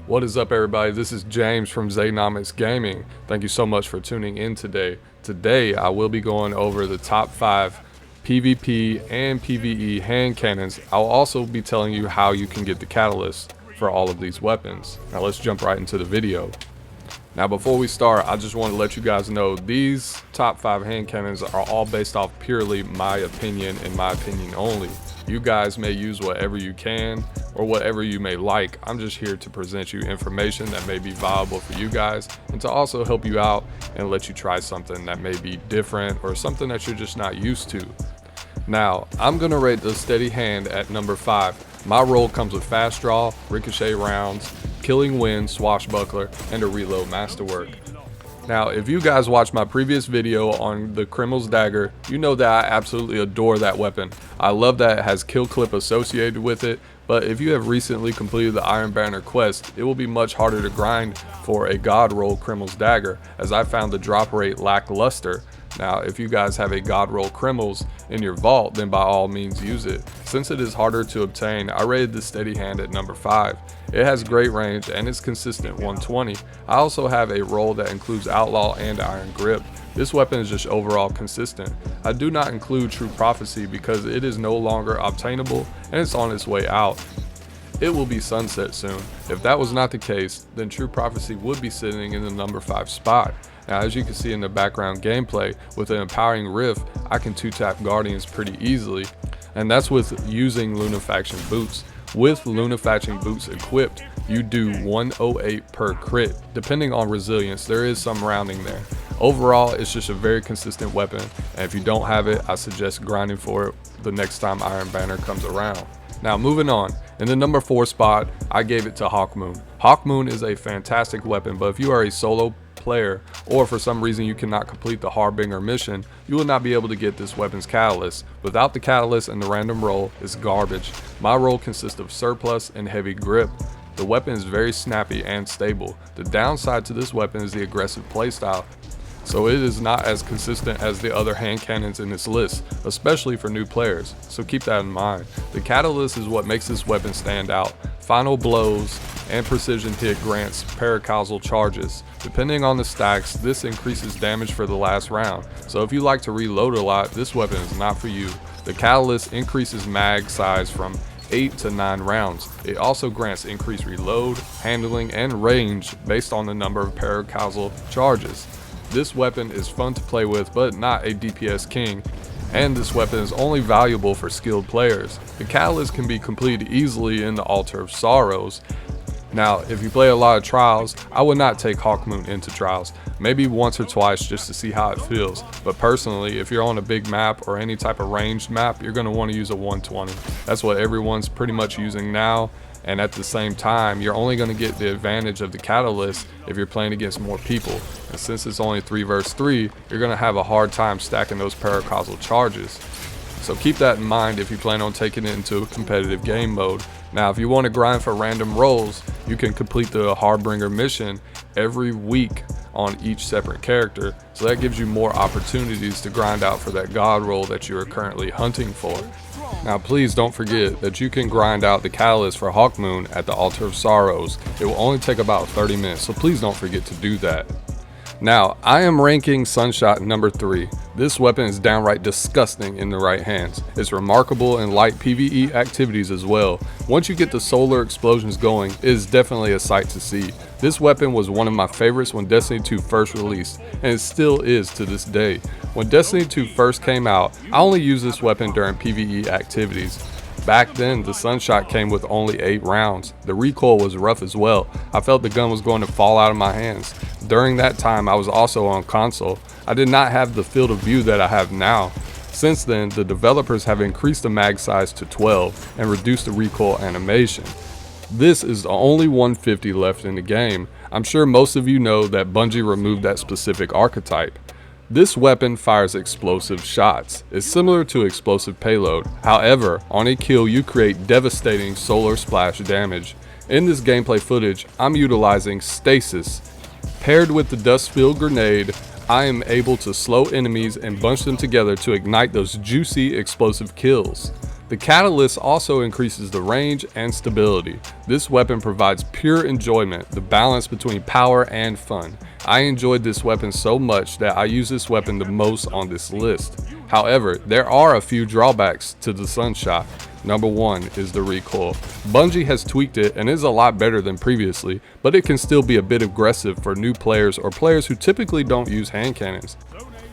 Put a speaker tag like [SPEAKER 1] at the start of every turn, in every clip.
[SPEAKER 1] What is up, everybody? This is James from Zaynomics Gaming. Thank you so much for tuning in today. Today, I will be going over the top 5 PvP and PvE hand cannons. I'll also be telling you how you can get the catalyst for all of these weapons. Now let's jump right into the video. Now before we start, I just want to let you guys know these top 5 hand cannons are all based off purely my opinion and my opinion only. You guys may use whatever you can or whatever you may like. I'm just here to present you information that may be valuable for you guys and to also help you out and let you try something that may be different or something that you're just not used to. Now, I'm going to rate the steady hand at number 5. My roll comes with fast draw, ricochet rounds, killing wind, swashbuckler, and a reload masterwork. Now, if you guys watched my previous video on the Criminal's Dagger, you know that I absolutely adore that weapon. I love that it has kill clip associated with it, but if you have recently completed the Iron Banner quest, it will be much harder to grind for a God roll Criminal's Dagger, as I found the drop rate lackluster. Now, if you guys have a God roll Criminals in your vault, then by all means use it. Since it is harder to obtain, I rated the steady hand at number 5. It has great range and is consistent 120. I also have a roll that includes Outlaw and Iron Grip. This weapon is just overall consistent. I do not include True Prophecy because it is no longer obtainable and it's on its way out. It will be sunset soon. If that was not the case, then True Prophecy would be sitting in the number 5 spot. Now, as you can see in the background gameplay, with an Empowering Rift, I can 2-tap Guardians pretty easily, and that's with using Lunafaction Boots. With Lunafaction Boots equipped, you do 108 per crit. Depending on resilience, there is some rounding there. Overall, it's just a very consistent weapon, and if you don't have it, I suggest grinding for it the next time Iron Banner comes around. Now, moving on, in the number 4 spot, I gave it to Hawkmoon. Hawkmoon is a fantastic weapon, but if you are a solo player or for some reason you cannot complete the Harbinger mission, you will not be able to get this weapon's catalyst. Without the catalyst and the random roll, it's garbage. My roll consists of surplus and heavy grip. The weapon is very snappy and stable. The downside to this weapon is the aggressive playstyle, so it is not as consistent as the other hand cannons in this list, especially for new players, so keep that in mind. The catalyst is what makes this weapon stand out. Final blows and precision hit grants paracausal charges. Depending on the stacks, this increases damage for the last round, so if you like to reload a lot, this weapon is not for you. The catalyst increases mag size from 8 to 9 rounds. It also grants increased reload, handling, and range based on the number of paracausal charges. This weapon is fun to play with, but not a DPS king, and this weapon is only valuable for skilled players. The catalyst can be completed easily in the Altar of Sorrows. Now, if you play a lot of Trials, I would not take Hawkmoon into Trials, maybe once or twice just to see how it feels, but personally, if you're on a big map or any type of ranged map, you're going to want to use a 120. That's what everyone's pretty much using now, and at the same time, you're only going to get the advantage of the catalyst if you're playing against more people, and since it's only 3 versus 3, you're going to have a hard time stacking those paracausal charges. So keep that in mind if you plan on taking it into a competitive game mode. Now, if you want to grind for random rolls, you can complete the Harbinger mission every week on each separate character, so that gives you more opportunities to grind out for that God roll that you are currently hunting for. Now, please don't forget that you can grind out the catalyst for Hawkmoon at the Altar of Sorrows. It will only take about 30 minutes, so please don't forget to do that. Now, I am ranking Sunshot number 3. This weapon is downright disgusting in the right hands. It's remarkable in light PvE activities as well. Once you get the solar explosions going, it is definitely a sight to see. This weapon was one of my favorites when Destiny 2 first released, and it still is to this day. When Destiny 2 first came out, I only used this weapon during PvE activities. Back then, the Sunshot came with only 8 rounds. The recoil was rough as well. I felt the gun was going to fall out of my hands. During that time, I was also on console. I did not have the field of view that I have now. Since then, the developers have increased the mag size to 12 and reduced the recoil animation. This is the only 150 left in the game. I'm sure most of you know that Bungie removed that specific archetype. This weapon fires explosive shots. It's similar to explosive payload. However, on a kill you create devastating solar splash damage. In this gameplay footage, I'm utilizing Stasis. Paired with the dust-filled grenade, I am able to slow enemies and bunch them together to ignite those juicy explosive kills. The catalyst also increases the range and stability. This weapon provides pure enjoyment, the balance between power and fun. I enjoyed this weapon so much that I use this weapon the most on this list. However, there are a few drawbacks to the Sunshot. Number 1 is the recoil. Bungie has tweaked it and is a lot better than previously, but it can still be a bit aggressive for new players or players who typically don't use hand cannons.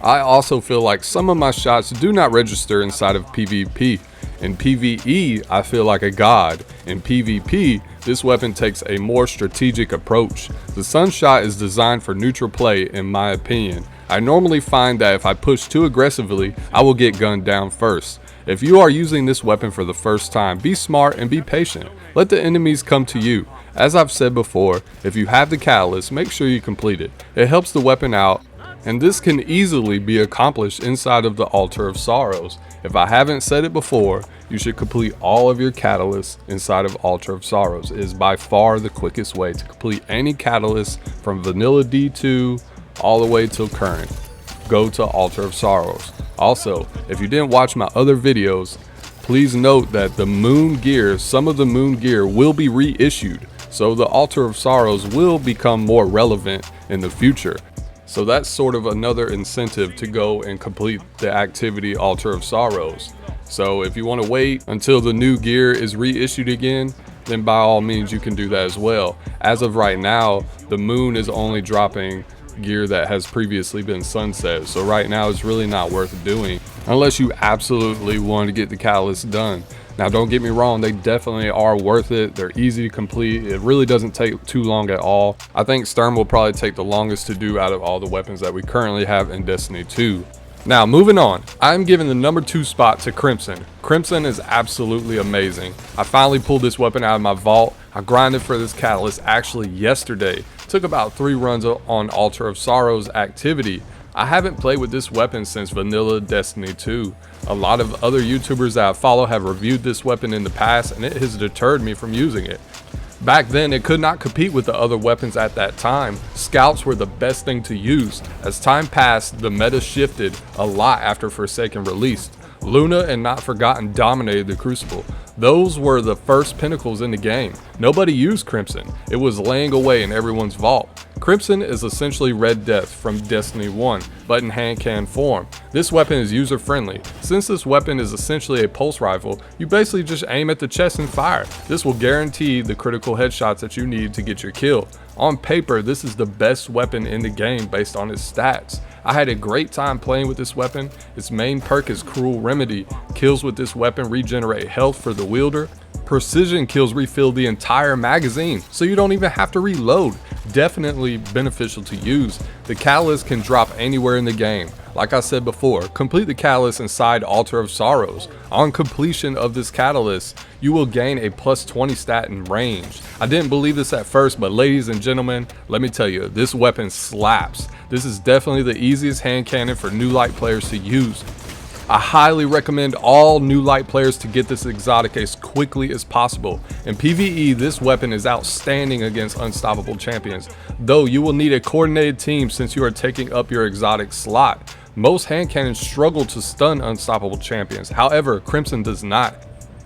[SPEAKER 1] I also feel like some of my shots do not register inside of PvP. In PvE, I feel like a god. In PvP, this weapon takes a more strategic approach. The Sunshot is designed for neutral play in my opinion. I normally find that if I push too aggressively, I will get gunned down first. If you are using this weapon for the first time, be smart and be patient. Let the enemies come to you. As I've said before, if you have the catalyst, make sure you complete it. It helps the weapon out, and this can easily be accomplished inside of the Altar of Sorrows. If I haven't said it before, you should complete all of your catalysts inside of Altar of Sorrows. It is by far the quickest way to complete any catalyst from vanilla D2 all the way till current. Go to Altar of Sorrows. Also, if you didn't watch my other videos, please note that the moon gear, some of the moon gear will be reissued. So the Altar of Sorrows will become more relevant in the future. So that's sort of another incentive to go and complete the activity Altar of Sorrows. So if you want to wait until the new gear is reissued again, then by all means you can do that as well. As of right now, the moon is only dropping gear that has previously been sunset. So right now it's really not worth doing unless you absolutely want to get the catalyst done. Now don't get me wrong, they definitely are worth it. They're easy to complete. It really doesn't take too long at all. I think Sturm will probably take the longest to do out of all the weapons that we currently have in Destiny 2. Now moving on, I'm giving the number 2 spot to Crimson. Crimson is absolutely amazing. I finally pulled this weapon out of my vault. I grinded for this catalyst actually yesterday. Took about 3 runs on Altar of Sorrows activity. I haven't played with this weapon since vanilla Destiny 2. A lot of other YouTubers that I follow have reviewed this weapon in the past and it has deterred me from using it. Back then it could not compete with the other weapons at that time. Scouts were the best thing to use. As time passed, the meta shifted a lot after Forsaken released. Luna and Not Forgotten dominated the Crucible. Those were the first pinnacles in the game. Nobody used Crimson. It was laying away in everyone's vault. Crimson is essentially Red Death from Destiny 1, but in hand cannon form. This weapon is user friendly. Since this weapon is essentially a pulse rifle, you basically just aim at the chest and fire. This will guarantee the critical headshots that you need to get your kill. On paper, this is the best weapon in the game based on its stats. I had a great time playing with this weapon. Its main perk is Cruel Remedy. Kills with this weapon regenerate health for the wielder. Precision kills refill the entire magazine, so you don't even have to reload. Definitely beneficial to use. The catalyst can drop anywhere in the game. Like I said before, complete the catalyst inside Altar of Sorrows. On completion of this catalyst, you will gain a plus 20 stat in range. I didn't believe this at first, but ladies and gentlemen, let me tell you, this weapon slaps. This is definitely the easiest hand cannon for new light players to use. I highly recommend all new light players to get this exotic as quickly as possible. In PvE, this weapon is outstanding against unstoppable champions, though you will need a coordinated team since you are taking up your exotic slot. Most hand cannons struggle to stun unstoppable champions, however, Crimson does not.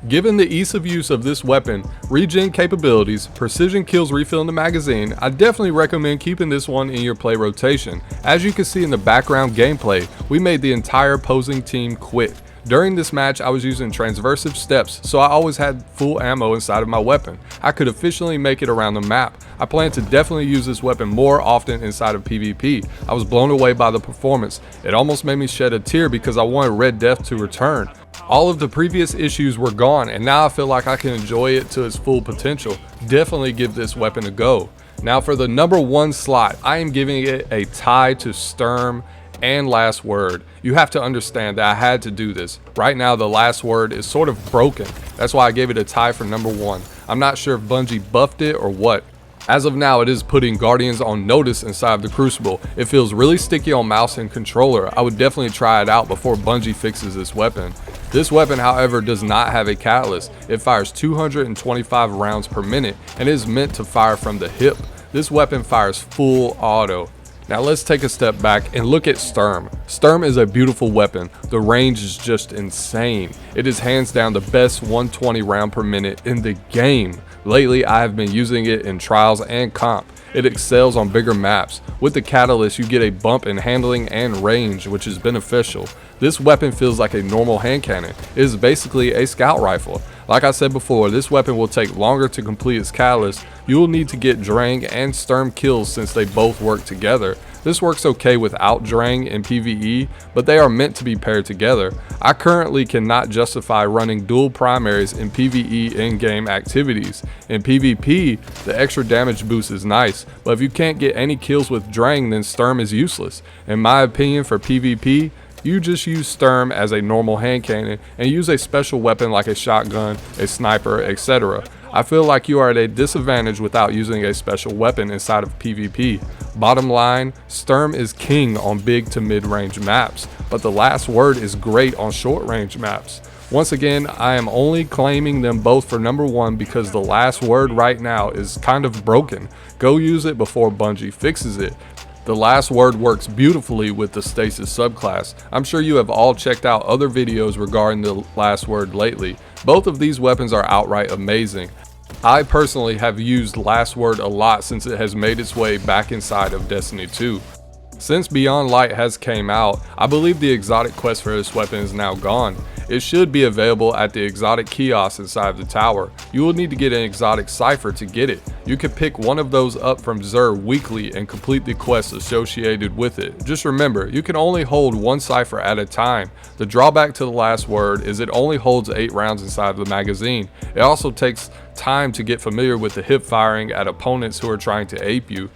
[SPEAKER 1] Given the ease of use of this weapon, regen capabilities, precision kills refilling the magazine, I definitely recommend keeping this one in your play rotation. As you can see in the background gameplay, we made the entire opposing team quit. During this match, I was using transversive steps, so I always had full ammo inside of my weapon. I could efficiently make it around the map. I plan to definitely use this weapon more often inside of PvP. I was blown away by the performance. It almost made me shed a tear because I wanted Red Death to return. All of the previous issues were gone, and now I feel like I can enjoy it to its full potential. Definitely give this weapon a go. Now for the number 1 slot, I am giving it a tie to Sturm and Last Word. You have to understand that I had to do this. Right now the Last Word is sort of broken. That's why I gave it a tie for number 1. I'm not sure if Bungie buffed it or what. As of now, it is putting Guardians on notice inside of the Crucible. It feels really sticky on mouse and controller. I would definitely try it out before Bungie fixes this weapon. This weapon, however, does not have a catalyst. It fires 225 rounds per minute and is meant to fire from the hip. This weapon fires full auto. Now let's take a step back and look at Sturm. Sturm is a beautiful weapon. The range is just insane. It is hands down the best 120 round per minute in the game. Lately I have been using it in trials and comp. It excels on bigger maps. With the Catalyst you get a bump in handling and range, which is beneficial. This weapon feels like a normal hand cannon. It is basically a scout rifle. Like I said before, this weapon will take longer to complete its Catalyst. You will need to get Drang and Sturm kills since they both work together. This works okay without Drang in PvE, but they are meant to be paired together. I currently cannot justify running dual primaries in PvE in-game activities. In PvP, the extra damage boost is nice, but if you can't get any kills with Drang, then Sturm is useless. In my opinion, for PvP, you just use Sturm as a normal hand cannon and use a special weapon like a shotgun, a sniper, etc. I feel like you are at a disadvantage without using a special weapon inside of PvP. Bottom line, Sturm is king on big to mid-range maps, but the last word is great on short-range maps. Once again, I am only claiming them both for number 1 because the last word right now is kind of broken. Go use it before Bungie fixes it. The last word works beautifully with the Stasis subclass. I'm sure you have all checked out other videos regarding the last word lately. Both of these weapons are outright amazing. I personally have used last word a lot since it has made its way back inside of Destiny 2. Since Beyond Light has came out, I believe the exotic quest for this weapon is now gone. It should be available at the exotic kiosk inside of the tower. You will need to get an exotic cipher to get it. You can pick one of those up from Xur weekly and complete the quest associated with it. Just remember, you can only hold one cipher at a time. The drawback to the last word is it only holds 8 rounds inside of the magazine. It also takes time to get familiar with the hip firing at opponents who are trying to ape you.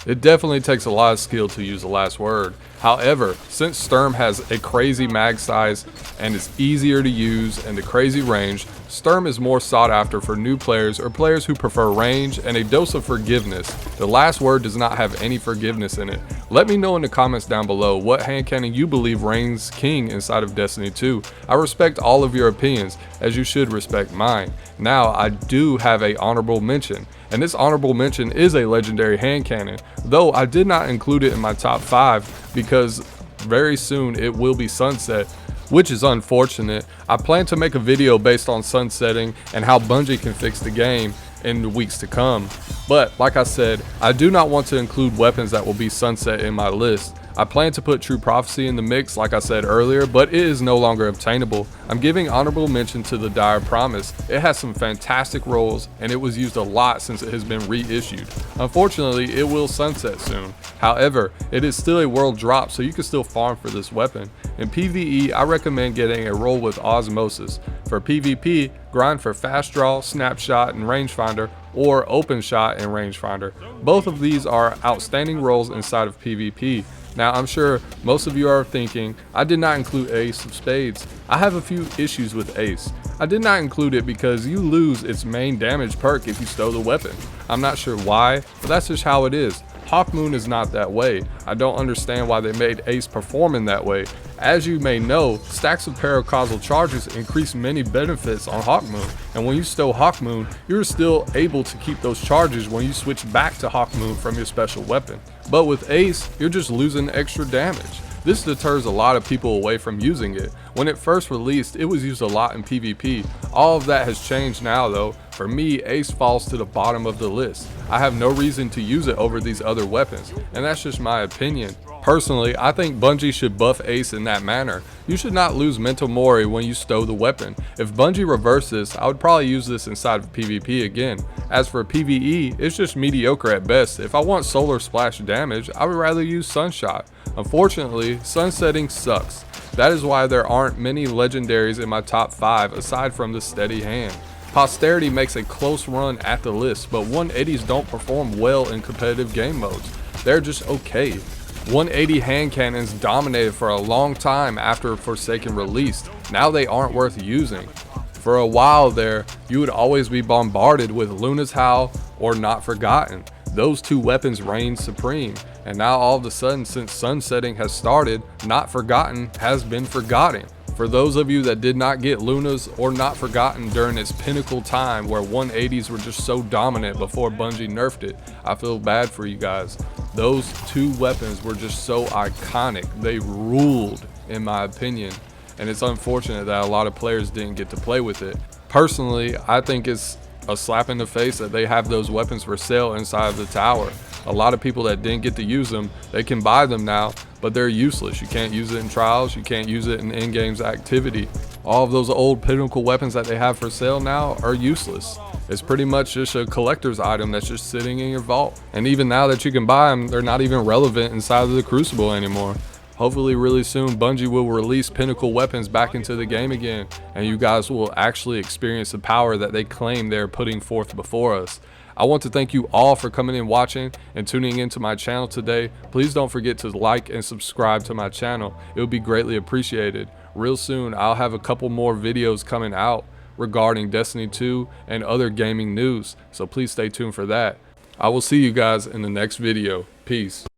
[SPEAKER 1] It definitely takes a lot of skill to use the last word. However, since Sturm has a crazy mag size and is easier to use and a crazy range, Sturm is more sought after for new players or players who prefer range and a dose of forgiveness. The last word does not have any forgiveness in it. Let me know in the comments down below what hand cannon you believe reigns king inside of Destiny 2. I respect all of your opinions, as you should respect mine. Now, I do have a honorable mention, and this honorable mention is a legendary hand cannon, though I did not include it in my top 5 because very soon it will be sunset, which is unfortunate. I plan to make a video based on sunsetting and how Bungie can fix the game in the weeks to come. But like I said, I do not want to include weapons that will be sunset in my list. I plan to put True Prophecy in the mix like I said earlier, but it is no longer obtainable. I'm giving honorable mention to the Dire Promise. It has some fantastic rolls and it was used a lot since it has been reissued. Unfortunately, it will sunset soon. However, it is still a world drop, so you can still farm for this weapon. In PvE, I recommend getting a roll with Osmosis. For PvP, grind for Fast Draw, Snapshot, and Rangefinder, or Open Shot and Rangefinder. Both of these are outstanding rolls inside of PvP. Now, I'm sure most of you are thinking, I did not include Ace of Spades. I have a few issues with Ace. I did not include it because you lose its main damage perk if you stow the weapon. I'm not sure why, but that's just how it is. Hawkmoon is not that way. I don't understand why they made Ace perform in that way. As you may know, stacks of paracausal charges increase many benefits on Hawkmoon, and when you stow Hawkmoon, you're still able to keep those charges when you switch back to Hawkmoon from your special weapon. But with Ace, you're just losing extra damage. This deters a lot of people away from using it. When it first released, it was used a lot in PvP. All of that has changed now though. For me, Ace falls to the bottom of the list. I have no reason to use it over these other weapons, and that's just my opinion. Personally, I think Bungie should buff Ace in that manner. You should not lose Mental Mori when you stow the weapon. If Bungie reversed this, I would probably use this inside of PvP again. As for PvE, it's just mediocre at best. If I want solar splash damage, I would rather use Sunshot. Unfortunately, sunsetting sucks. That is why there aren't many legendaries in my top 5 aside from the Steady Hand. Posterity makes a close run at the list, but 180s don't perform well in competitive game modes. They're just okay. 180 hand cannons dominated for a long time after Forsaken released. Now they aren't worth using. For a while there, you would always be bombarded with Luna's Howl or Not Forgotten. Those two weapons reigned supreme, and now all of a sudden, since sunsetting has started, Not Forgotten has been forgotten. For those of you that did not get Luna's or Not Forgotten during its pinnacle time where 180s were just so dominant before Bungie nerfed it, I feel bad for you guys. Those two weapons were just so iconic. They ruled, in my opinion, and it's unfortunate that a lot of players didn't get to play with it. Personally, I think it's a slap in the face that they have those weapons for sale inside of the tower. A lot of people that didn't get to use them, they can buy them now, but they're useless. You can't use it in trials, you can't use it in in-games activity. All of those old pinnacle weapons that they have for sale now are useless. It's pretty much just a collector's item that's just sitting in your vault. And even now that you can buy them, they're not even relevant inside of the Crucible anymore. Hopefully really soon Bungie will release pinnacle weapons back into the game again, and you guys will actually experience the power that they claim they're putting forth before us. I want to thank you all for coming in, watching, and tuning into my channel today. Please don't forget to like and subscribe to my channel. It would be greatly appreciated. Real soon I'll have a couple more videos coming out regarding Destiny 2 and other gaming news, so please stay tuned for that. I will see you guys in the next video. Peace.